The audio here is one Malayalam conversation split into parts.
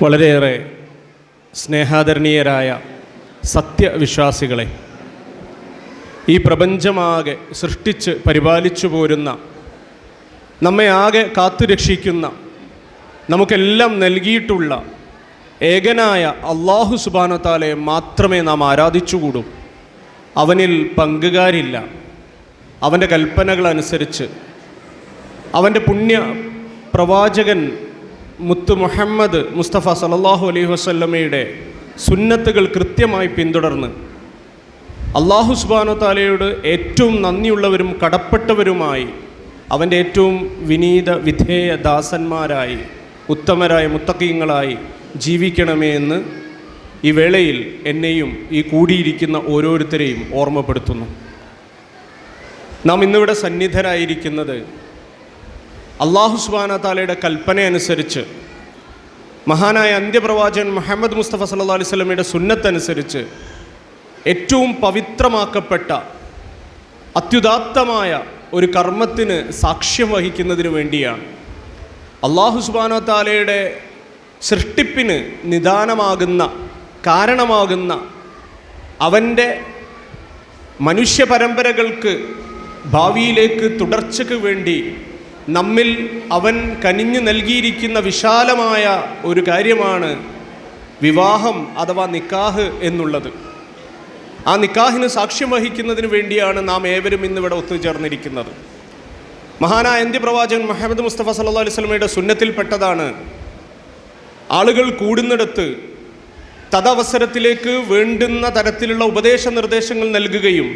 വളരെയേറെ സ്നേഹാദരണീയരായ സത്യവിശ്വാസികളെ, ഈ പ്രപഞ്ചമാകെ സൃഷ്ടിച്ച് പരിപാലിച്ചു പോരുന്ന, നമ്മെ ആകെ കാത്തുരക്ഷിക്കുന്ന, നമുക്കെല്ലാം നൽകിയിട്ടുള്ള ഏകനായ അല്ലാഹു സുബ്ഹാനഹു വ തആലയെ മാത്രമേ നാം ആരാധിച്ചുകൂടൂ. അവനിൽ പങ്കുകാരില്ല. അവൻ്റെ കൽപ്പനകളനുസരിച്ച് അവൻ്റെ പുണ്യ പ്രവാചകൻ മുത്ത് മുഹമ്മദ് മുസ്തഫ സല്ലല്ലാഹു അലൈഹി വസല്ലമയുടെ സുന്നത്തുകൾ കൃത്യമായി പിന്തുടർന്ന് അല്ലാഹു സുബ്ഹാനഹു വ തആലയോട് ഏറ്റവും നന്ദിയുള്ളവരും കടപ്പെട്ടവരുമായി അവൻ്റെ ഏറ്റവും വിനീത വിധേയ ദാസന്മാരായി ഉത്തമരായ മുത്തഖീങ്ങളായി ജീവിക്കണമേ എന്ന് ഈ വേളയിൽ എന്നെയും ഈ കൂടിയിരിക്കുന്ന ഓരോരുത്തരെയും ഓർമ്മപ്പെടുത്തുന്നു. നാം ഇന്നിവിടെ സന്നിധരായിരിക്കുന്നത് അല്ലാഹു സുബ്ഹാനഹു വ തആലയുടെ കൽപ്പനയനുസരിച്ച്, മഹാനായ അന്ത്യപ്രവാചകൻ മുഹമ്മദ് മുസ്തഫ സല്ലല്ലാഹു അലൈഹി വസല്ലമയുടെ സുന്നത്തനുസരിച്ച് ഏറ്റവും പവിത്രമാക്കപ്പെട്ട അത്യുദാത്തമായ ഒരു കർമ്മത്തിന് സാക്ഷ്യം വഹിക്കുന്നതിന് വേണ്ടിയാണ്. അല്ലാഹു സുബ്ഹാനഹു വ തആലയുടെ സൃഷ്ടിപ്പിന് നിദാനമാകുന്ന, കാരണമാകുന്ന, അവൻ്റെ മനുഷ്യ പരമ്പരകൾക്ക് ഭാവിയിലേക്ക് തുടർച്ചയ്ക്ക് വേണ്ടി നമ്മിൽ അവൻ കനിഞ്ഞു നൽകിയിരിക്കുന്ന വിശാലമായ ഒരു കാര്യമാണ് വിവാഹം അഥവാ നിക്കാഹ് എന്നുള്ളത്. ആ നിക്കാഹിന് സാക്ഷ്യം വഹിക്കുന്നതിന് വേണ്ടിയാണ് നാം ഏവരും ഇന്നിവിടെ ഒത്തുചേർന്നിരിക്കുന്നത്. മഹാനായ അന്ത്യപ്രവാചകൻ മുഹമ്മദ് മുസ്തഫ സല്ലല്ലാഹു അലൈഹി വസല്ലമയുടെ സുന്നത്തിൽപ്പെട്ടതാണ് ആളുകൾ കൂടുന്നിടത്ത് തദവസരത്തിലേക്ക് വേണ്ടുന്ന തരത്തിലുള്ള ഉപദേശ നിർദ്ദേശങ്ങൾ നൽകുകയും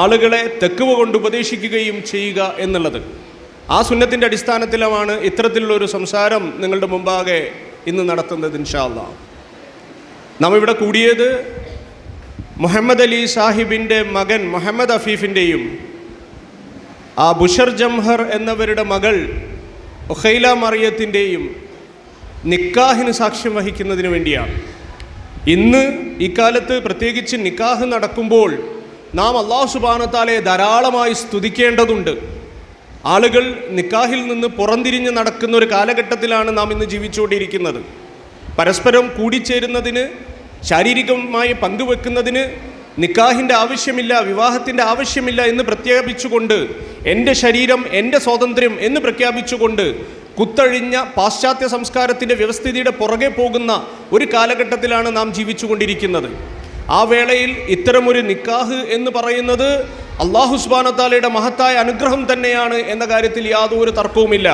ആളുകളെ തെക്കുവ കൊണ്ട് ഉപദേശിക്കുകയും ചെയ്യുക എന്നുള്ളത്. ആ സുന്നത്തിൻ്റെ അടിസ്ഥാനത്തിലാണ് ഇത്തരത്തിലുള്ളൊരു സംസാരം നിങ്ങളുടെ മുമ്പാകെ ഇന്ന് നടത്തുന്നത്. ഇൻഷാ അല്ലാഹ് നാം ഇവിടെ കൂടിയത് മുഹമ്മദ് അലി സാഹിബിൻ്റെ മകൻ മുഹമ്മദ് അഫീഫിൻ്റെയും ആ ബുഷർ ജംഹർ എന്നവരുടെ മകൾ ഉഖൈല മറിയത്തിൻ്റെയും നിക്കാഹിന് സാക്ഷ്യം വഹിക്കുന്നതിന് വേണ്ടിയാണ്. ഇന്ന് ഇക്കാലത്ത് പ്രത്യേകിച്ച് നിക്കാഹ് നടക്കുമ്പോൾ നാം അല്ലാഹു സുബ്ഹാനഹു വ തആലയെ ധാരാളമായി സ്തുതിക്കേണ്ടതുണ്ട്. ആളുകൾ നിക്കാഹിൽ നിന്ന് പുറംതിരിഞ്ഞ് നടക്കുന്ന ഒരു കാലഘട്ടത്തിലാണ് നാം ഇന്ന് ജീവിച്ചുകൊണ്ടിരിക്കുന്നത്. പരസ്പരം കൂടിച്ചേരുന്നതിന്, ശാരീരികമായി പങ്കുവെക്കുന്നതിന് നിക്കാഹിൻ്റെ ആവശ്യമില്ല, വിവാഹത്തിൻ്റെ ആവശ്യമില്ല എന്ന് പ്രഖ്യാപിച്ചുകൊണ്ട്, എൻ്റെ ശരീരം എൻ്റെ സ്വാതന്ത്ര്യം എന്ന് പ്രഖ്യാപിച്ചുകൊണ്ട് കുത്തഴിഞ്ഞ പാശ്ചാത്യ സംസ്കാരത്തിൻ്റെ വ്യവസ്ഥിതിയുടെ പുറകെ പോകുന്ന ഒരു കാലഘട്ടത്തിലാണ് നാം ജീവിച്ചുകൊണ്ടിരിക്കുന്നത്. ആ വേളയിൽ ഇത്തരമൊരു നിക്കാഹ് എന്ന് പറയുന്നത് അല്ലാഹു സുബ്ഹാനഹു വ തആലയുടെ മഹത്തായ അനുഗ്രഹം തന്നെയാണ് എന്ന കാര്യത്തിൽ യാതൊരു തർക്കവുമില്ല.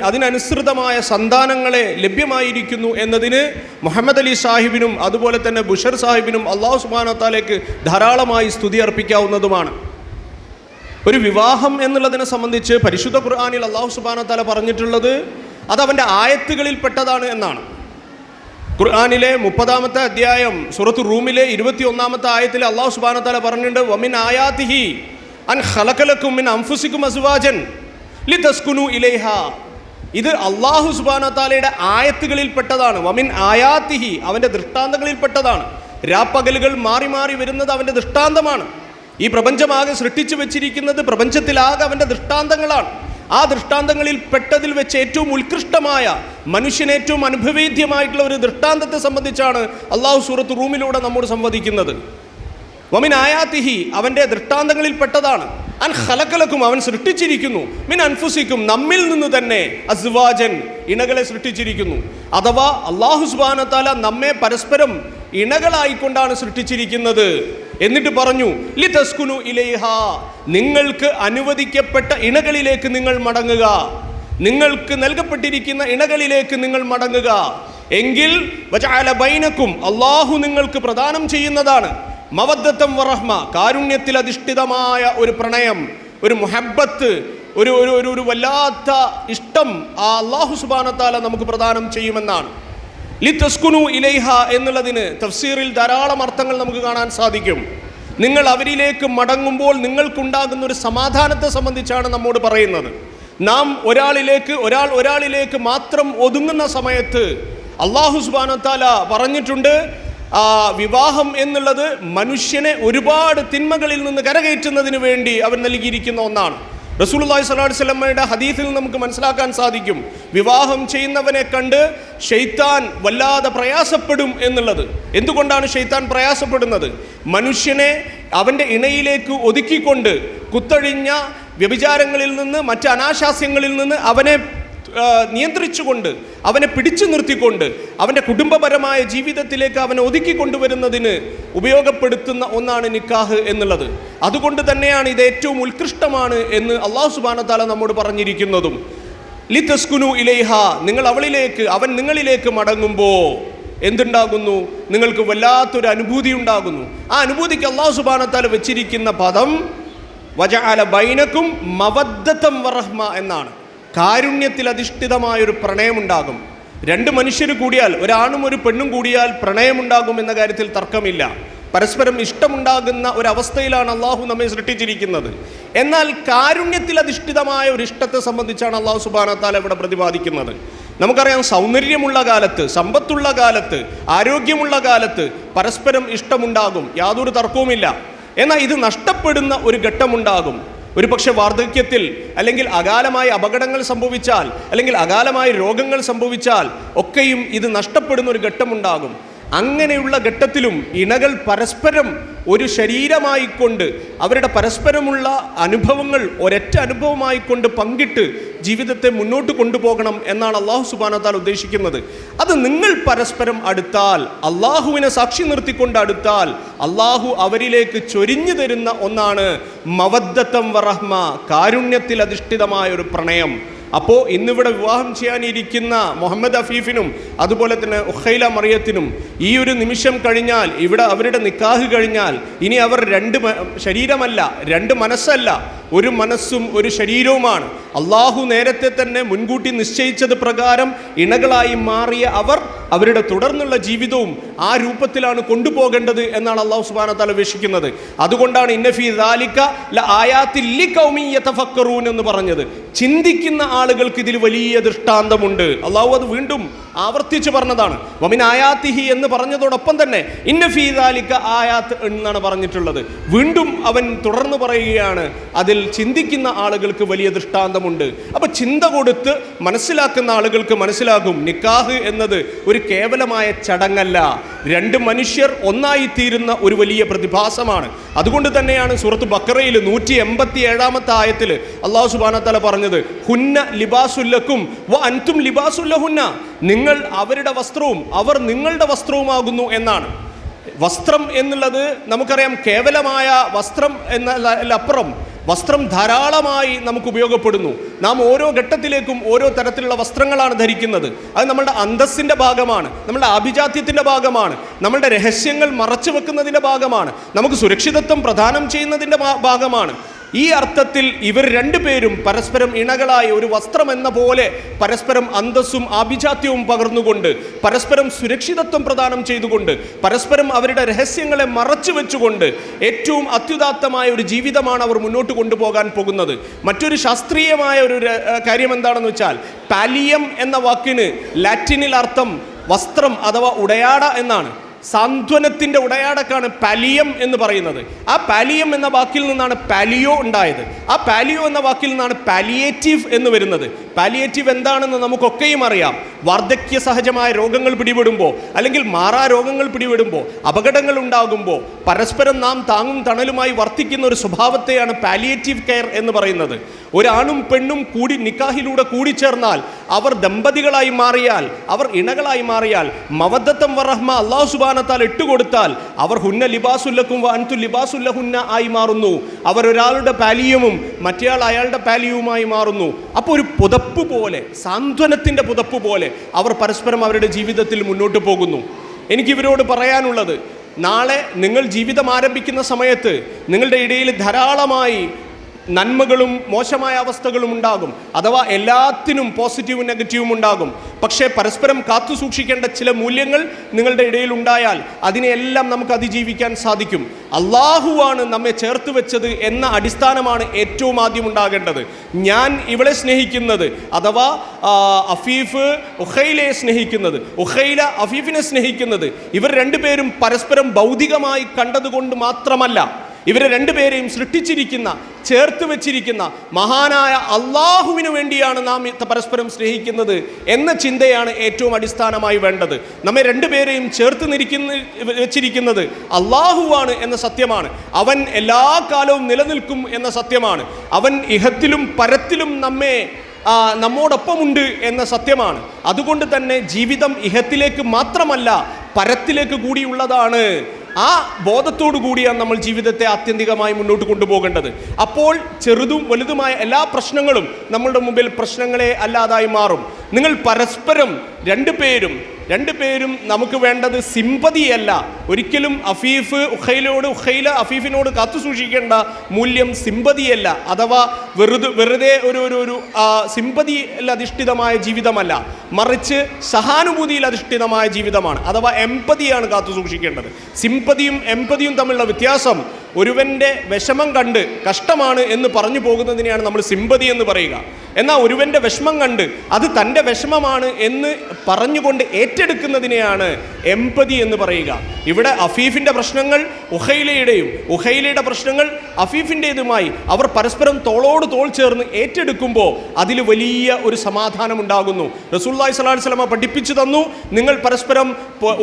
അതിനനുസൃതമായ സന്താനങ്ങളെ ലഭ്യമായിരിക്കുന്നു എന്നതിന് മുഹമ്മദ് അലി സാഹിബിനും അതുപോലെ തന്നെ ബുഷർ സാഹിബിനും അല്ലാഹു സുബ്ഹാനഹു വ തആലയ്ക്ക് ധാരാളമായി സ്തുതി അർപ്പിക്കാവുന്നതുമാണ്. ഒരു വിവാഹം എന്നുള്ളതിനെ സംബന്ധിച്ച് പരിശുദ്ധ ഖുർആനിൽ അല്ലാഹു സുബ്ഹാനഹു വ തആല പറഞ്ഞിട്ടുള്ളത് അത് അവൻ്റെ ആയത്തുകളിൽ പെട്ടതാണ് എന്നാണ്. ഖുർആനിലെ 30-ാമത്തെ അധ്യായം സൂറത്ത് റൂമിലെ 21-ാമത്തെ ആയത്തിൽ അല്ലാഹു സുബ്ഹാനഹു വ തആല പറഞ്ഞിട്ടുണ്ട്, വമിൻ ആയാതിഹി അൻ ഖലഖലകും മിൻ അൻഫുസികും അസ്വാജൻ ലിതസ്കുനു ഇലൈഹാ. ഇത് അല്ലാഹു സുബ്ഹാനഹു വ തആലയുടെ ആയത്തുകളിൽ പെട്ടതാണ്. വമിൻ ആയാതിഹി, അവൻ്റെ ദൃഷ്ടാന്തങ്ങളിൽ പെട്ടതാണ്. രാപ്പകലുകൾ മാറി മാറി വരുന്നത് അവൻ്റെ ദൃഷ്ടാന്തമാണ്. ഈ പ്രപഞ്ചമാകെ സൃഷ്ടിച്ചു വെച്ചിരിക്കുന്നത് പ്രപഞ്ചത്തിലാകെ അവൻ്റെ ദൃഷ്ടാന്തങ്ങളാണ്. ആ ദൃഷ്ടാന്തങ്ങളിൽ പെട്ടതിൽ വെച്ച് ഏറ്റവും ഉത്കൃഷ്ടമായ, മനുഷ്യന് ഏറ്റവും അനുഭവേദ്യമായിട്ടുള്ള ഒരു ദൃഷ്ടാന്തത്തെ സംബന്ധിച്ചാണ് അല്ലാഹു സൂറത്ത് റൂമിലൂടെ നമ്മോട് സംവദിക്കുന്നത്. വമിൻ ആയാതിഹി, അവൻ്റെ ദൃഷ്ടാന്തങ്ങളിൽ പെട്ടതാണ്. അൻ ഖലഖലകും, അവൻ സൃഷ്ടിച്ചിരിക്കുന്നു. മിൻ അൻഫുസിക്കും, നമ്മിൽ നിന്ന് തന്നെ, അസ്വാജൻ, ഇണകളെ സൃഷ്ടിച്ചിരിക്കുന്നു. അഥവാ അല്ലാഹു സുബ്ഹാനഹു വ തആല നമ്മെ പരസ്പരം ഇണകളായിക്കൊണ്ടാണ് സൃഷ്ടിച്ചിരിക്കുന്നത്. എന്നിട്ട് പറഞ്ഞു, ലിതസ്കുനു ഇലൈഹാ, നിങ്ങൾക്ക് അനുവദിക്കപ്പെട്ട ഇണകളിലേക്ക് നിങ്ങൾ മടങ്ങുക, നിങ്ങൾക്ക് നൽകപ്പെട്ടിരിക്കുന്ന ഇണകളിലേക്ക് നിങ്ങൾ മടങ്ങുക. എങ്കിൽ വജഅല ബൈനക്കും, അല്ലാഹു നിങ്ങൾക്ക് പ്രദാനം ചെയ്യുന്നതാണ് മവദ്ദത്തം വറഹ്മ, കാരുണ്യത്തിൽ അധിഷ്ഠിതമായ ഒരു പ്രണയം, ഒരു മുഹബ്ബത്ത്, ഒരു വല്ലാത്ത ഇഷ്ടം ആ അല്ലാഹു സുബ്ഹാനഹു വ തആല നമുക്ക് പ്രദാനം ചെയ്യുമെന്നാണ്. ലിതസ്കുനു ഇലൈഹ എന്നുള്ളതിന് തഫ്സീറിൽ ധാരാളം അർത്ഥങ്ങൾ നമുക്ക് കാണാൻ സാധിക്കും. നിങ്ങൾ അവരിലേക്ക് മടങ്ങുമ്പോൾ നിങ്ങൾക്കുണ്ടാകുന്ന ഒരു സമാധാനത്തെ സംബന്ധിച്ചാണ് നമ്മോട് പറയുന്നത്. നാം ഒരാളിലേക്ക് മാത്രം ഒതുങ്ങുന്ന സമയത്ത് അല്ലാഹു സുബ്ഹാനഹു വ തആല പറഞ്ഞിട്ടുണ്ട്, വിവാഹം എന്നുള്ളത് മനുഷ്യനെ ഒരുപാട് തിന്മകളിൽ നിന്ന് കരകയറ്റുന്നതിന് വേണ്ടി അവൻ നൽകിയിരിക്കുന്ന ഒന്നാണ്. റസൂലുള്ളാഹി സ്വല്ലല്ലാഹു അലൈഹി വസല്ലമയുടെ ഹദീസിൽ നമുക്ക് മനസ്സിലാക്കാൻ സാധിക്കും, വിവാഹം ചെയ്യുന്നവനെ കണ്ട് ശൈത്താൻ വല്ലാതെ പ്രയാസപ്പെടും എന്നുള്ളത്. എന്തുകൊണ്ടാണ് ശൈത്താൻ പ്രയാസപ്പെടുന്നത്? മനുഷ്യനെ അവൻ്റെ ഇണയിലേക്ക് ഒതുക്കിക്കൊണ്ട് കുത്തഴിഞ്ഞ വ്യഭിചാരങ്ങളിൽ നിന്ന്, മറ്റ് അനാശാസ്യങ്ങളിൽ നിന്ന് അവനെ നിയന്ത്രിച്ചുകൊണ്ട്, അവനെ പിടിച്ചു നിർത്തിക്കൊണ്ട് അവൻ്റെ കുടുംബപരമായ ജീവിതത്തിലേക്ക് അവനെ ഒതുക്കിക്കൊണ്ടുവരുന്നതിന് ഉപയോഗപ്പെടുത്തുന്ന ഒന്നാണ് നിക്കാഹ് എന്നുള്ളത്. അതുകൊണ്ട് തന്നെയാണ് ഇത് ഏറ്റവും ഉത്കൃഷ്ടമാണ് എന്ന് അല്ലാഹു സുബ്ഹാനഹു വ തആല നമ്മോട് പറഞ്ഞിരിക്കുന്നതും. ലിതസ്കുനു ഇലൈഹ, നിങ്ങൾ അവളിലേക്ക്, അവൻ നിങ്ങളിലേക്ക് മടങ്ങുമ്പോൾ എന്തുണ്ടാകുന്നു? നിങ്ങൾക്ക് വല്ലാത്തൊരു അനുഭൂതി ഉണ്ടാകുന്നു. ആ അനുഭൂതിക്ക് അല്ലാഹു സുബ്ഹാനഹു വ തആല വെച്ചിരിക്കുന്ന പദം വജഅല ബൈനക്കും മവദ്ദതൻ വറഹ്മ എന്നാണ്. കാരുണ്യത്തിൽ അധിഷ്ഠിതമായൊരു പ്രണയമുണ്ടാകും. രണ്ട് മനുഷ്യർ കൂടിയാൽ, ഒരാണും ഒരു പെണ്ണും കൂടിയാൽ പ്രണയമുണ്ടാകും എന്ന കാര്യത്തിൽ തർക്കമില്ല. പരസ്പരം ഇഷ്ടമുണ്ടാകുന്ന ഒരവസ്ഥയിലാണ് അള്ളാഹു നമ്മെ സൃഷ്ടിച്ചിരിക്കുന്നത്. എന്നാൽ കാരുണ്യത്തിൽ അധിഷ്ഠിതമായ ഒരു ഇഷ്ടത്തെ സംബന്ധിച്ചാണ് അള്ളാഹു സുബ്ഹാനഹു വ തആല ഇവിടെ പ്രതിപാദിക്കുന്നത്. നമുക്കറിയാം, സൗന്ദര്യമുള്ള കാലത്ത്, സമ്പത്തുള്ള കാലത്ത്, ആരോഗ്യമുള്ള കാലത്ത് പരസ്പരം ഇഷ്ടമുണ്ടാകും, യാതൊരു തർക്കവുമില്ല. എന്നാൽ ഇത് നഷ്ടപ്പെടുന്ന ഒരു ഘട്ടമുണ്ടാകും. ഒരു പക്ഷെ വാർദ്ധക്യത്തിൽ, അല്ലെങ്കിൽ അകാലമായി അപകടങ്ങൾ സംഭവിച്ചാൽ, അല്ലെങ്കിൽ അകാലമായി രോഗങ്ങൾ സംഭവിച്ചാൽ ഒക്കെയും ഇത് നഷ്ടപ്പെടുന്ന ഒരു ഘട്ടമുണ്ടാകും. അങ്ങനെയുള്ള ഘട്ടത്തിലും ഇണകൾ പരസ്പരം ഒരു ശരീരമായിക്കൊണ്ട് അവരുടെ പരസ്പരമുള്ള അനുഭവങ്ങൾ ഒരൊറ്റ അനുഭവമായിക്കൊണ്ട് പങ്കിട്ട് ജീവിതത്തെ മുന്നോട്ട് കൊണ്ടുപോകണം എന്നാണ് അല്ലാഹു സുബ്ഹാനഹു വ തആല ഉദ്ദേശിക്കുന്നത്. അത് നിങ്ങൾ പരസ്പരം അടുത്താൽ, അള്ളാഹുവിനെ സാക്ഷി നിർത്തിക്കൊണ്ട് അടുത്താൽ, അള്ളാഹു അവരിലേക്ക് ചൊരിഞ്ഞു തരുന്ന ഒന്നാണ് മവദ്ദതൻ വറഹ്മ, കാരുണ്യത്തിൽ അധിഷ്ഠിതമായ ഒരു പ്രണയം. അപ്പോൾ ഇന്നിവിടെ വിവാഹം ചെയ്യാനിരിക്കുന്ന മുഹമ്മദ് അഫീഫിനും അതുപോലെ തന്നെ ഉഖൈല മറിയത്തിനും ഈ ഒരു നിമിഷം കഴിഞ്ഞാൽ, ഇവിടെ അവരുടെ നിക്കാഹ് കഴിഞ്ഞാൽ, ഇനി അവർ രണ്ട് ശരീരമല്ല, രണ്ട് മനസ്സല്ല, ഒരു മനസ്സും ഒരു ശരീരവുമാണ്. അള്ളാഹു നേരത്തെ തന്നെ മുൻകൂട്ടി നിശ്ചയിച്ചത് പ്രകാരം ഇണകളായി മാറിയ അവർ അവരുടെ തുടർന്നുള്ള ജീവിതവും ആ രൂപത്തിലാണ് കൊണ്ടുപോകേണ്ടത് എന്നാണ് അള്ളാഹു സുബ്ഹാനഹു വ തആല വീക്ഷിക്കുന്നത്. അതുകൊണ്ടാണ് ഇന്ന ഫീ ദാലിക ലആയാതിൻ ലിഖൗമിൻ യതഫക്കറൂൻ എന്ന് പറഞ്ഞത്. ചിന്തിക്കുന്ന ആളുകൾക്ക് ഇതിൽ വലിയ ദൃഷ്ടാന്തമുണ്ട്. അള്ളാഹു അത് വീണ്ടും ആവർത്തിച്ച് പറഞ്ഞതാണ്. വമിൻ ആയാത്തിഹി എന്ന് പറഞ്ഞതോടൊപ്പം തന്നെ ഇന്ന ഫീ ദാലിക ആയാത്ത് എന്നാണ് പറഞ്ഞിട്ടുള്ളത്. വീണ്ടും അവൻ തുടർന്ന് പറയുകയാണ്, അതിൽ ചിന്തിക്കുന്ന ആളുകൾക്ക് വലിയ ദൃഷ്ടാന്തമുണ്ട്. അപ്പൊ ചിന്ത കൊടുത്ത് മനസ്സിലാക്കുന്ന ആളുകൾക്ക് മനസ്സിലാകും, നിക്കാഹ് എന്നത് ഒരു കേവലമായ ചടങ്ങല്ല, രണ്ട് മനുഷ്യർ ഒന്നായിത്തീരുന്ന ഒരു വലിയ പ്രതിഭാസമാണ്. അതുകൊണ്ട് തന്നെയാണ് സൂറത്ത് ബഖറയിൽ 187 ആയത്തിൽ അല്ലാഹു സുബ്ഹാനഹു വ തആല പറഞ്ഞത്, ഹുന്ന ലിബാസുല്ലക്കും വ അൻതും ലിബാസുല്ലഹുന്ന, നിങ്ങൾ അവരുടെ വസ്ത്രവും അവർ നിങ്ങളുടെ വസ്ത്രവുമാകുന്നു എന്നാണ്. വസ്ത്രം എന്നുള്ളത് നമുക്കറിയാം, കേവലമായ വസ്ത്രം എന്നതിലപ്പുറം വസ്ത്രം ധാരാളമായി നമുക്ക് ഉപയോഗപ്പെടുന്നു. നാം ഓരോ ഘട്ടത്തിലേക്കും ഓരോ തരത്തിലുള്ള വസ്ത്രങ്ങളാണ് ധരിക്കുന്നത്. അത് നമ്മളുടെ അന്തസ്സിൻ്റെ ഭാഗമാണ്, നമ്മളുടെ ആഭിജാത്യത്തിൻ്റെ ഭാഗമാണ്, നമ്മളുടെ രഹസ്യങ്ങൾ മറച്ചു വെക്കുന്നതിൻ്റെ ഭാഗമാണ്, നമുക്ക് സുരക്ഷിതത്വം പ്രദാനം ചെയ്യുന്നതിൻ്റെ ഭാഗമാണ്. ഈ അർത്ഥത്തിൽ ഇവർ രണ്ടുപേരും പരസ്പരം ഇണകളായി ഒരു വസ്ത്രം എന്ന പോലെ പരസ്പരം അന്തസ്സും ആഭിജാത്യവും പകർന്നുകൊണ്ട്, പരസ്പരം സുരക്ഷിതത്വം പ്രദാനം ചെയ്തുകൊണ്ട്, പരസ്പരം അവരുടെ രഹസ്യങ്ങളെ മറച്ചു വെച്ചുകൊണ്ട് ഏറ്റവും അത്യുദാത്തമായ ഒരു ജീവിതമാണ് അവർ മുന്നോട്ട് കൊണ്ടുപോകാൻ പോകുന്നത്. മറ്റൊരു ശാസ്ത്രീയമായ ഒരു കാര്യം എന്താണെന്ന് വെച്ചാൽ, പാലിയം എന്ന വാക്കിന് ലാറ്റിനിൽ അർത്ഥം വസ്ത്രം അഥവാ ഉടയാട എന്നാണ്. സാന്ത്വനത്തിൻ്റെ ഉടയാടക്കാണ് പാലിയം എന്ന് പറയുന്നത്. ആ പാലിയം എന്ന വാക്കിൽ നിന്നാണ് പാലിയോ ഉണ്ടായത്. ആ പാലിയോ എന്ന വാക്കിൽ നിന്നാണ് പാലിയേറ്റീവ് എന്ന് വരുന്നത്. പാലിയേറ്റീവ് എന്താണെന്ന് നമുക്കൊക്കെയും അറിയാം. വാർദ്ധക്യ സഹജമായ രോഗങ്ങൾ പിടിപെടുമ്പോൾ, അല്ലെങ്കിൽ മാറാ രോഗങ്ങൾ പിടിപെടുമ്പോൾ, അപകടങ്ങൾ ഉണ്ടാകുമ്പോൾ പരസ്പരം നാം താങ്ങും തണലുമായി വർത്തിക്കുന്ന ഒരു സ്വഭാവത്തെയാണ് പാലിയേറ്റീവ് കെയർ എന്ന് പറയുന്നത്. ഒരാണും പെണ്ണും കൂടി നിക്കാഹിലൂടെ കൂടിച്ചേർന്നാൽ, അവർ ദമ്പതികളായി മാറിയാൽ, അവർ ഇണകളായി മാറിയാൽ, മവദ്ദതൻ വറഹ്മ അല്ലാഹു സുബ്ഹാനഹു വ തആല ഇട്ടുകൊടുത്താൽ, അവർ ഹുന്ന ലിബാസുല്ലക്കും വ അൻതും ലിബാസുല്ലഹുന്ന ആയി മാറുന്നു. അവർ ഒരാളുടെ പാലിയവും മറ്റേയാൾ അയാളുടെ പാലിയവുമായി മാറുന്നു. അപ്പോൾ ഒരു പുതപ്പ് പോലെ, സാന്ത്വനത്തിൻ്റെ പുതപ്പ് പോലെ അവർ പരസ്പരം അവരുടെ ജീവിതത്തിൽ മുന്നോട്ട് പോകുന്നു. എനിക്കിവരോട് പറയാനുള്ളത്, നാളെ നിങ്ങൾ ജീവിതം ആരംഭിക്കുന്ന സമയത്ത് നിങ്ങളുടെ ഇടയിൽ ധാരാളമായി നന്മകളും മോശമായ അവസ്ഥകളും ഉണ്ടാകും. അഥവാ എല്ലാത്തിനും പോസിറ്റീവും നെഗറ്റീവും ഉണ്ടാകും. പക്ഷേ പരസ്പരം കാത്തു സൂക്ഷിക്കേണ്ട ചില മൂല്യങ്ങൾ നിങ്ങളുടെ ഇടയിൽ ഉണ്ടായാൽ അതിനെയെല്ലാം നമുക്ക് അതിജീവിക്കാൻ സാധിക്കും. അള്ളാഹുവാണ് നമ്മെ ചേർത്ത് വെച്ചത് എന്ന അടിസ്ഥാനമാണ് ഏറ്റവും ആദ്യം ഉണ്ടാകേണ്ടത്. ഞാൻ ഇവളെ സ്നേഹിക്കുന്നത്, അഥവാ അഫീഫ് ഉഖൈലയെ സ്നേഹിക്കുന്നത്, ഉഖൈല അഫീഫിനെ സ്നേഹിക്കുന്നത്, ഇവർ രണ്ടുപേരും പരസ്പരം ഭൗതികമായി കണ്ടതുകൊണ്ട് മാത്രമല്ല, ഇവരെ രണ്ടുപേരെയും സൃഷ്ടിച്ചിരിക്കുന്ന, ചേർത്ത് വെച്ചിരിക്കുന്ന മഹാനായ അള്ളാഹുവിന് വേണ്ടിയാണ് നാം പരസ്പരം സ്നേഹിക്കുന്നത് എന്ന ചിന്തയാണ് ഏറ്റവും അടിസ്ഥാനമായി വേണ്ടത്. നമ്മെ രണ്ടുപേരെയും ചേർത്ത് വെച്ചിരിക്കുന്നത് അള്ളാഹുവാണ് എന്ന സത്യമാണ്. അവൻ എല്ലാ കാലവും നിലനിൽക്കും എന്ന സത്യമാണ്. അവൻ ഇഹത്തിലും പരത്തിലും നമ്മോടൊപ്പമുണ്ട് എന്ന സത്യമാണ്. അതുകൊണ്ട് തന്നെ ജീവിതം ഇഹത്തിലേക്ക് മാത്രമല്ല പരത്തിലേക്ക് കൂടിയുള്ളതാണ്. ആ ബോധത്തോടു കൂടിയാണ് നമ്മൾ ജീവിതത്തെ ആത്യന്തികമായി മുന്നോട്ട് കൊണ്ടുപോകേണ്ടത്. അപ്പോൾ ചെറുതും വലുതുമായ എല്ലാ പ്രശ്നങ്ങളും നമ്മളുടെ മുമ്പിൽ പ്രശ്നങ്ങളെ അല്ലാതായി മാറും. നിങ്ങൾ പരസ്പരം രണ്ടുപേരും നമുക്ക് വേണ്ടത് സിമ്പതിയല്ല. ഒരിക്കലും അഫീഫ് ഉഖൈല അഫീഫിനോട് കാത്തു സൂക്ഷിക്കേണ്ട മൂല്യം സിമ്പതിയല്ല, അഥവാ വെറുതെ ഒരു സിമ്പതിയിൽ അധിഷ്ഠിതമായ ജീവിതമല്ല, മറിച്ച് സഹാനുഭൂതിയിൽ അധിഷ്ഠിതമായ ജീവിതമാണ്, അഥവാ എംപതിയാണ് കാത്തു സൂക്ഷിക്കേണ്ടത്. സിമ്പതിയും എംപതിയും തമ്മിലുള്ള വ്യത്യാസം, ഒരുവൻ്റെ വിഷമം കണ്ട് കഷ്ടമാണ് എന്ന് പറഞ്ഞു പോകുന്നതിനെയാണ് നമ്മൾ സിമ്പതി എന്ന് പറയുക. എന്നാൽ ഒരുവൻ്റെ വിഷമം കണ്ട് അത് തൻ്റെ വിഷമമാണ് എന്ന് പറഞ്ഞുകൊണ്ട് ഏറ്റെടുക്കുന്നതിനെയാണ് എംപതി എന്ന് പറയുക. ഇവിടെ അഫീഫിൻ്റെ പ്രശ്നങ്ങൾ ഉഖൈലയുടെ പ്രശ്നങ്ങൾ അഫീഫിൻ്റേതുമായി അവർ പരസ്പരം തോളോട് തോൾ ചേർന്ന് ഏറ്റെടുക്കുമ്പോൾ അതിൽ വലിയ ഒരു സമാധാനം ഉണ്ടാകുന്നു. റസൂലുള്ളാഹി സ്വല്ലല്ലാഹു അലൈഹി വസല്ലം പഠിപ്പിച്ചു തന്നു, നിങ്ങൾ പരസ്പരം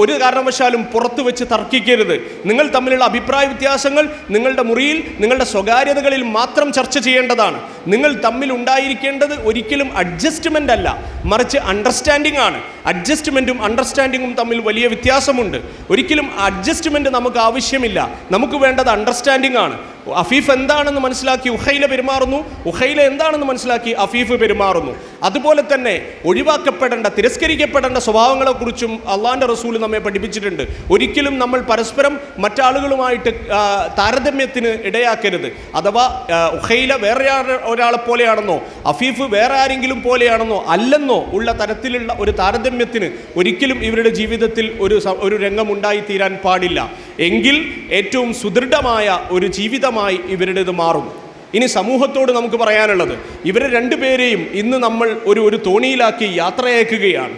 ഒരു കാരണവശാലും പുറത്തു വെച്ച് തർക്കിക്കരുത്. നിങ്ങൾ തമ്മിലുള്ള അഭിപ്രായ വ്യത്യാസങ്ങൾ നിങ്ങളുടെ മുറിയിൽ, നിങ്ങളുടെ സ്വകാര്യതകളിൽ മാത്രം ചർച്ച ചെയ്യേണ്ടതാണ്. നിങ്ങൾ തമ്മിൽ ഉണ്ടായിരിക്കേണ്ടത് ഒരിക്കലും അഡ്ജസ്റ്റ്മെൻ്റ് അല്ല, മറിച്ച് അണ്ടർസ്റ്റാൻഡിംഗ് ആണ്. അഡ്ജസ്റ്റ്മെൻറ്റും അണ്ടർസ്റ്റാൻഡിങ്ങും തമ്മിൽ വലിയ വ്യത്യാസമുണ്ട്. ഒരിക്കലും അഡ്ജസ്റ്റ്മെൻറ്റ് നമുക്ക് ആവശ്യമില്ല, നമുക്ക് വേണ്ടത് അണ്ടർസ്റ്റാൻഡിംഗ് ആണ്. അഫീഫ് എന്താണെന്ന് മനസ്സിലാക്കി ഉഖൈല പെരുമാറുന്നു, ഉഖൈല എന്താണെന്ന് മനസ്സിലാക്കി അഫീഫ് പെരുമാറുന്നു. അതുപോലെ തന്നെ ഒഴിവാക്കപ്പെടേണ്ട, തിരസ്കരിക്കപ്പെടേണ്ട സ്വഭാവങ്ങളെക്കുറിച്ചും അള്ളാഹിൻ്റെ റസൂൽ നമ്മെ പഠിപ്പിച്ചിട്ടുണ്ട്. ഒരിക്കലും നമ്മൾ പരസ്പരം മറ്റാളുകളുമായിട്ട് താരതമ്യത്തിന് ഇടയാക്കരുത്. അഥവാ ഉഖൈല വേറെ ഒരാളെ പോലെയാണെന്നോ അഫീഫ് വേറെ ആരെങ്കിലും പോലെയാണെന്നോ അല്ലെന്നോ ഉള്ള തരത്തിലുള്ള ഒരു താരതമ്യത്തിന് ഒരിക്കലും ഇവരുടെ ജീവിതത്തിൽ ഒരു രംഗം ഉണ്ടായിത്തീരാൻ പാടില്ല. എങ്കിൽ ഏറ്റവും സുദൃഢമായ ഒരു ജീവിതമായി ഇവരുടേത് മാറും. ഇനി സമൂഹത്തോട് നമുക്ക് പറയാനുള്ളത്, ഇവരെ രണ്ടുപേരെയും ഇന്ന് നമ്മൾ ഒരു തോണിയിലാക്കി യാത്രയക്കുകയാണ്.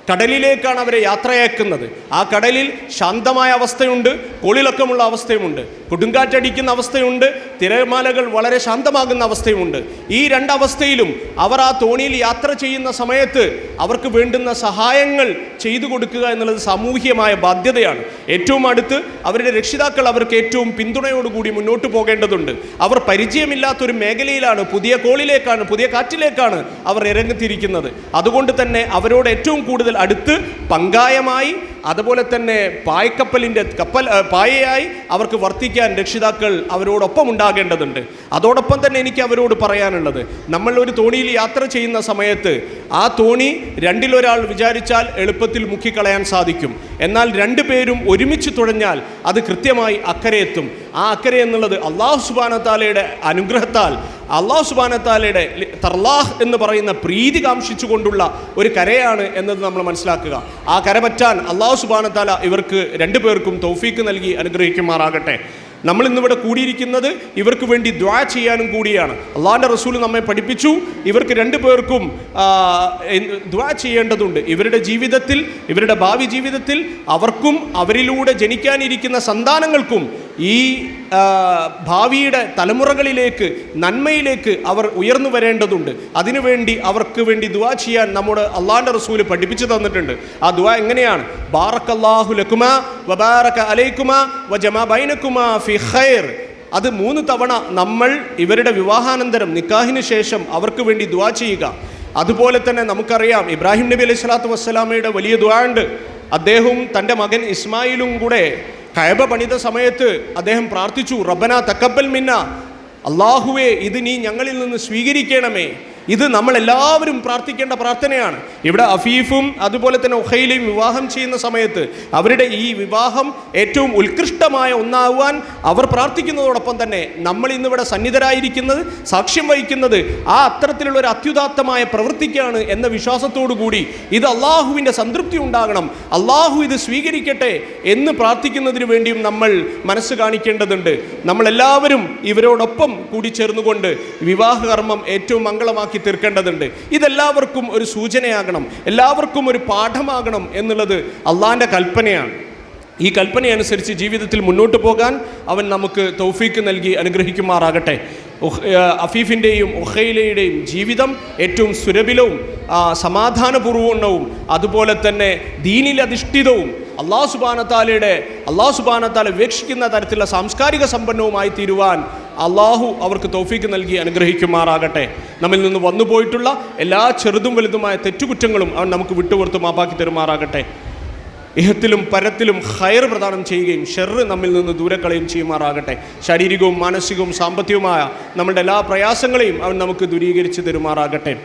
കടലിലേക്കാണ് അവരെ യാത്രയാക്കുന്നത്. ആ കടലിൽ ശാന്തമായ അവസ്ഥയുണ്ട്, കോളിളക്കമുള്ള അവസ്ഥയുമുണ്ട്, കൊടുങ്കാറ്റടിക്കുന്ന അവസ്ഥയുണ്ട്, തിരമാലകൾ വളരെ ശാന്തമാകുന്ന അവസ്ഥയുമുണ്ട്. ഈ രണ്ടവസ്ഥയിലും അവർ ആ തോണിയിൽ യാത്ര ചെയ്യുന്ന സമയത്ത് അവർക്ക് വേണ്ടുന്ന സഹായങ്ങൾ ചെയ്തു കൊടുക്കുക എന്നുള്ളത് സാമൂഹ്യമായ ബാധ്യതയാണ്. ഏറ്റവും അടുത്ത് അവരുടെ രക്ഷിതാക്കൾ അവർക്ക് ഏറ്റവും പിന്തുണയോടുകൂടി മുന്നോട്ട് പോകേണ്ടതുണ്ട്. അവർ പരിചയമില്ലാത്തൊരു മേഖലയിലാണ്, പുതിയ കോളിലേക്കാണ്, പുതിയ കാറ്റിലേക്കാണ് അവർ ഇറങ്ങിത്തിരിക്കുന്നത്. അതുകൊണ്ട് തന്നെ അവരോട് ഏറ്റവും കൂടുതൽ അടുത്ത് പങ്കായമായി, അതുപോലെ തന്നെ പായ്ക്കപ്പലിൻ്റെ പായയായി അവർക്ക് വർത്തിക്കാൻ രക്ഷിതാക്കൾ അവരോടൊപ്പം ഉണ്ടാകേണ്ടതുണ്ട്. അതോടൊപ്പം തന്നെ എനിക്ക് അവരോട് പറയാനുള്ളത്, നമ്മൾ ഒരു തോണിയിൽ യാത്ര ചെയ്യുന്ന സമയത്ത് ആ തോണി രണ്ടിലൊരാൾ വിചാരിച്ചാൽ എളുപ്പത്തിൽ മുക്കിക്കളയാൻ സാധിക്കും. എന്നാൽ രണ്ടുപേരും ഒരുമിച്ച് തുഴഞ്ഞാൽ അത് കൃത്യമായി അക്കരെ എത്തും. ആ അക്കരെ എന്നുള്ളത് അല്ലാഹു സുബ്ഹാനഹു വ തആലയുടെ അനുഗ്രഹത്താൽ, അല്ലാഹു സുബ്ഹാനഹു വ തആലയുടെ തർലാഹ് എന്ന് പറയുന്ന പ്രീതി കാംക്ഷിച്ചുകൊണ്ടുള്ള ഒരു കരയാണ് എന്നത് നമ്മൾ മനസ്സിലാക്കുക. ആ കര പറ്റാൻ അല്ലാഹു സുബ്ഹാനഹു വ തആല ഇവർക്ക് രണ്ടുപേർക്കും തൗഫീക്ക് നൽകി അനുഗ്രഹിക്കുമാറാകട്ടെ. നമ്മൾ ഇന്നിവിടെ കൂടിയിരിക്കുന്നത് ഇവർക്ക് വേണ്ടി ദുആ ചെയ്യാനും കൂടിയാണ്. അള്ളാഹിൻ്റെ റസൂൽ നമ്മെ പഠിപ്പിച്ചു, ഇവർക്ക് രണ്ടുപേർക്കും ദുആ ചെയ്യേണ്ടതുണ്ട്. ഇവരുടെ ജീവിതത്തിൽ, ഇവരുടെ ഭാവി ജീവിതത്തിൽ അവർക്കും അവരിലൂടെ ജനിക്കാനിരിക്കുന്ന സന്താനങ്ങൾക്കും ഈ ഭാവിയുടെ തലമുറകളിലേക്ക്, നന്മയിലേക്ക് അവർ ഉയർന്നു വരേണ്ടതുണ്ട്. അതിനുവേണ്ടി അവർക്ക് വേണ്ടി ദുആ ചെയ്യാൻ നമ്മുടെ അള്ളാഹിൻ്റെ റസൂൽ പഠിപ്പിച്ചു തന്നിട്ടുണ്ട്. ആ ദുആ എങ്ങനെയാണ്? ബാറക്കല്ലാഹു ലക്കുമാ വബാറക അലൈക്കുമാ വജമാ ബൈനക്കുമാ ഫി ഖൈർ. അത് 3 തവണ നമ്മൾ ഇവരുടെ വിവാഹാനന്തരം നിക്കാഹിന് ശേഷം അവർക്ക് വേണ്ടി ദുആ ചെയ്യുക. അതുപോലെ തന്നെ നമുക്കറിയാം ഇബ്രാഹിം നബി അലൈഹി സ്വലാത്തു വസ്സലാമയുടെ വലിയ ദുആ ഉണ്ട്. അദ്ദേഹവും തൻ്റെ മകൻ ഇസ്മായിലും കൂടെ കഅബ പണിത സമയത്ത് അദ്ദേഹം പ്രാർത്ഥിച്ചു, റബ്ബനാ തഖബ്ബൽ മിന്ന, അല്ലാഹുവേ ഇത് നീ ഞങ്ങളിൽ നിന്ന് സ്വീകരിക്കണമേ. ഇത് നമ്മളെല്ലാവരും പ്രാർത്ഥിക്കേണ്ട പ്രാർത്ഥനയാണ്. ഇവിടെ അഫീഫും അതുപോലെ തന്നെ ഉഖൈലയും വിവാഹം ചെയ്യുന്ന സമയത്ത് അവരുടെ ഈ വിവാഹം ഏറ്റവും ഉത്കൃഷ്ടമായ ഒന്നാവാൻ അവർ പ്രാർത്ഥിക്കുന്നതോടൊപ്പം തന്നെ നമ്മൾ ഇന്നിവിടെ സന്നിധരായിരിക്കുന്നത്, സാക്ഷ്യം വഹിക്കുന്നത് ആ അത്തരത്തിലുള്ള ഒരു അത്യുദാത്തമായ പ്രവൃത്തിക്കാണ് എന്ന വിശ്വാസത്തോടു കൂടി ഇത് അള്ളാഹുവിൻ്റെ സംതൃപ്തി ഉണ്ടാകണം, അള്ളാഹു ഇത് സ്വീകരിക്കട്ടെ എന്ന് പ്രാർത്ഥിക്കുന്നതിന് വേണ്ടിയും നമ്മൾ മനസ്സ് കാണിക്കേണ്ടതുണ്ട്. നമ്മളെല്ലാവരും ഇവരോടൊപ്പം കൂടി ചേർന്നുകൊണ്ട് വിവാഹകർമ്മം ഏറ്റവും മംഗളമാക്കി തീർക്കേണ്ടതുണ്ട്. ഇതെല്ലാവർക്കും ഒരു സൂചനയാകണം, എല്ലാവർക്കും ഒരു പാഠമാകണം എന്നുള്ളത് അള്ളാഹിൻ്റെ കൽപ്പനയാണ്. ഈ കൽപ്പനയനുസരിച്ച് ജീവിതത്തിൽ മുന്നോട്ട് പോകാൻ അവൻ നമുക്ക് തൗഫീക്ക് നൽകി അനുഗ്രഹിക്കുമാറാകട്ടെ. അഫീഫിൻ്റെയും ഉഖൈലയുടെയും ജീവിതം ഏറ്റവും സുരഭിലവും സമാധാനപൂർവ്വവും അതുപോലെ തന്നെ ദീനിലധിഷ്ഠിതവും അല്ലാഹു സുബ്ഹാനഹു വതആല വീക്ഷിക്കുന്ന തരത്തിലുള്ള സാംസ്കാരിക സമ്പന്നവുമായി തീരുവാൻ അള്ളാഹു അവർക്ക് തൗഫീക്ക് നൽകി അനുഗ്രഹിക്കുമാറാകട്ടെ. നമ്മിൽ നിന്ന് വന്നുപോയിട്ടുള്ള എല്ലാ ചെറുതും വലുതുമായ തെറ്റുകുറ്റങ്ങളും അവൻ നമുക്ക് വിട്ടുപുറത്ത് മാപ്പാക്കി തരുമാറാകട്ടെ. ഇഹത്തിലും പരത്തിലും ഖൈർ പ്രദാനം ചെയ്യുകയും ഷർറ് നമ്മിൽ നിന്ന് ദൂരക്കളയും ചെയ്യുമാറാകട്ടെ. ശാരീരികവും മാനസികവും സാമ്പത്തികവുമായ നമ്മളുടെ എല്ലാ പ്രയാസങ്ങളെയും അവൻ നമുക്ക് ദൂരീകരിച്ച് തരുമാറാകട്ടെ.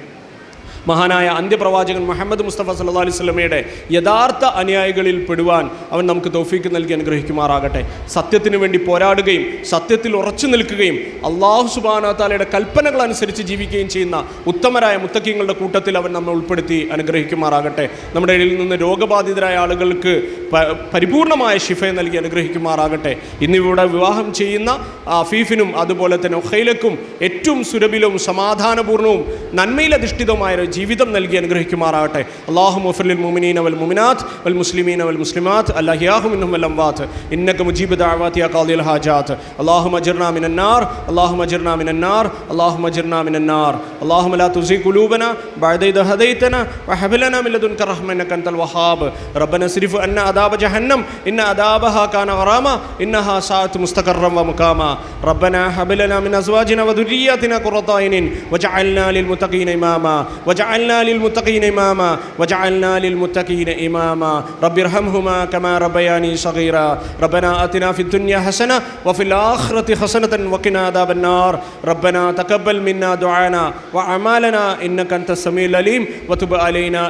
മഹാനായ അന്ത്യപ്രവാചകൻ മുഹമ്മദ് മുസ്തഫ സല്ലല്ലാഹു അലൈഹി വസല്ലമയുടെ യഥാർത്ഥ അനുയായികളിൽ പെടുവാൻ അവൻ നമുക്ക് തൗഫീക്ക് നൽകി അനുഗ്രഹിക്കുമാറാകട്ടെ. സത്യത്തിന് വേണ്ടി പോരാടുകയും സത്യത്തിൽ ഉറച്ചു നിൽക്കുകയും അല്ലാഹു സുബ്ഹാനഹു വതആലയുടെ കൽപ്പനകൾ അനുസരിച്ച് ജീവിക്കുകയും ചെയ്യുന്ന ഉത്തമരായ മുത്തഖീങ്ങളുടെ കൂട്ടത്തിൽ അവൻ നമ്മെ ഉൾപ്പെടുത്തി അനുഗ്രഹിക്കുമാറാകട്ടെ. നമ്മുടെ ഇടയിൽ നിന്ന് രോഗബാധിതരായ ആളുകൾക്ക് പരിപൂർണമായ ശിഫ നൽകി അനുഗ്രഹിക്കുമാറാകട്ടെ. ഇന്നിവിടെ വിവാഹം ചെയ്യുന്ന അഫീഫിനും അതുപോലെ തന്നെ ഉഖൈലക്കും ഏറ്റവും സുരഭിലവും സമാധാനപൂർണവും നന്മയിലധിഷ്ഠിതവുമായ ജീവിതം നൽകി അനുഗ്രഹിക്കുമാറാകട്ടെ. അല്ലാഹുമ്മ ഗ്ഫിർ ലിൽ മുഅ്മിനീന വൽ മുഅ്മിനാത്ത് വൽ മുസ്ലിമീന വൽ മുസ്ലിമാത്ത് അൽഅഹ്യാഉ മിൻഹും വൽ അംവാത്ത് ഇന്നക മുജീബു ദഅവാതി യാ ഖാദിയൽ ഹാജാത്ത്. അല്ലാഹുമ്മ അജിർനാ മിനൻ നാർ അല്ലാഹുമ്മ അജിർനാ മിനൻ നാർ അല്ലാഹുമ്മ അജിർനാ മിനൻ നാർ. അല്ലാഹുമ്മ ലാ തുസിഗ് ഖുലൂബനാ ബഅദ ഇദ് ഹദൈതനാ വഹബ് ലനാ മിൻ ലദുൻക റഹ്മ ഇന്നക അൻതൽ വഹാബ്. റബ്ബനാ സ്രിഫ് അന്നാ അദാബ ജഹന്നം ഇന്ന അദാബഹാ കാന ഗറാമ ഇന്നഹാ സാഅത് മുസ്തഖറൻ വ മുഖാമാ. റബ്ബനാ ഹബ് ലനാ മിൻ അസ്വാജിനാ വ ദുർരിയ്യാതിനാ ഖുറത അയ്നിൻ വജഅൽനാ ലിൽ മുത്തഖീന ഇമാമാ وجعلنا للمتقين إماما وجعلنا للمتقين إماما رب ارحمهما كما ربياني صغيرا ربنا آتنا في الدنيا حسنة وفي الآخرة حسنة وقنا عذاب النار ربنا تقبل منا دعانا وأعمالنا إنك أنت السميع العليم وتب علينا